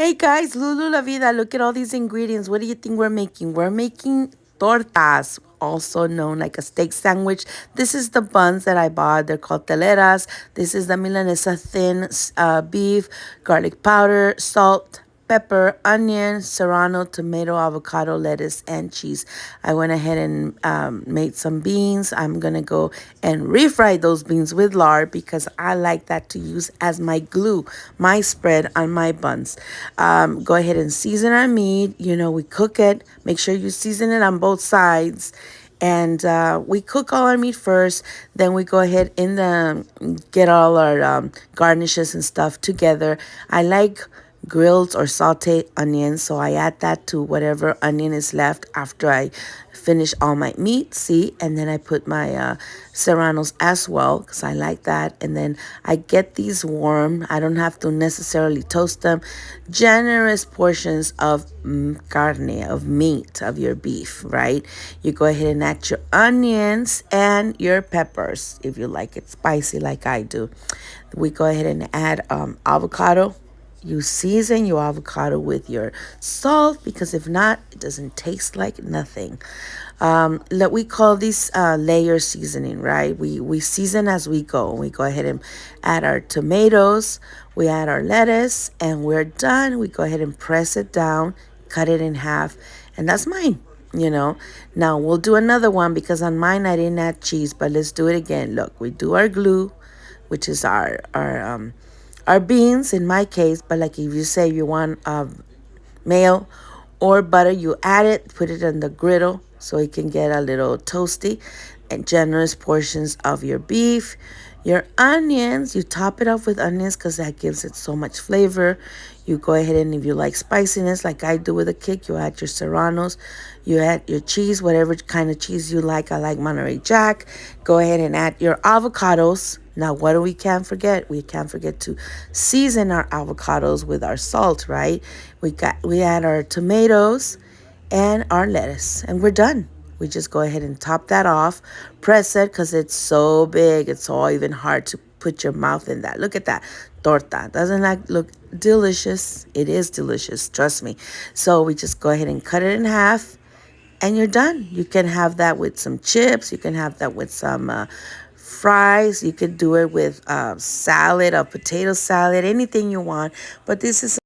Hey guys, Lulu La Vida, look at all these ingredients. What do you think we're making? We're making tortas, also known like a steak sandwich. This is the buns that I bought. They're called teleras. This is the milanesa thin beef, garlic powder, salt, pepper, onion, serrano, tomato, avocado, lettuce, and cheese. I went ahead and made some beans. I'm going to go and refry those beans with lard because I like that to use as my glue, my spread on my buns. Go ahead and season our meat. You know, we cook it. Make sure you season it on both sides. And we cook all our meat first. Then we go ahead and get all our garnishes and stuff together. I like grilled or sauteed onions, so I add that to whatever onion is left after I finish all my meat. See, and then I put my serranos as well because I like that. And then I get these warm. I don't have to necessarily toast them. Generous portions of carne, of meat, of your beef, right? You go ahead and add your onions and your peppers if you like it spicy like I do. We go ahead and add avocado. You season your avocado with your salt because if not, it doesn't taste like nothing. We call this layer seasoning, right? We season as we go. We go ahead and add our tomatoes, we add our lettuce, and we're done. We go ahead and press it down, cut it in half, and that's mine. Now we'll do another one because on mine I didn't add cheese, but let's do it again. Look, we do our glue, which is our beans in my case, but like if you say you want mayo or butter, you add it, put it on the griddle so it can get a little toasty, and generous portions of your beef. Your onions, you top it off with onions because that gives it so much flavor. You go ahead and if you like spiciness like I do with a kick, you add your serranos, you add your cheese, whatever kind of cheese you like. I like Monterey Jack. Go ahead and add your avocados. Now, what do we can't forget? We can't forget to season our avocados with our salt, right? We add our tomatoes and our lettuce, and we're done. We just go ahead and top that off, press it because it's so big. It's all even hard to put your mouth in that. Look at that. Torta. Doesn't that look delicious? It is delicious. Trust me. So we just go ahead and cut it in half and you're done. You can have that with some chips. You can have that with some fries. You could do it with salad, a potato salad, anything you want. But this is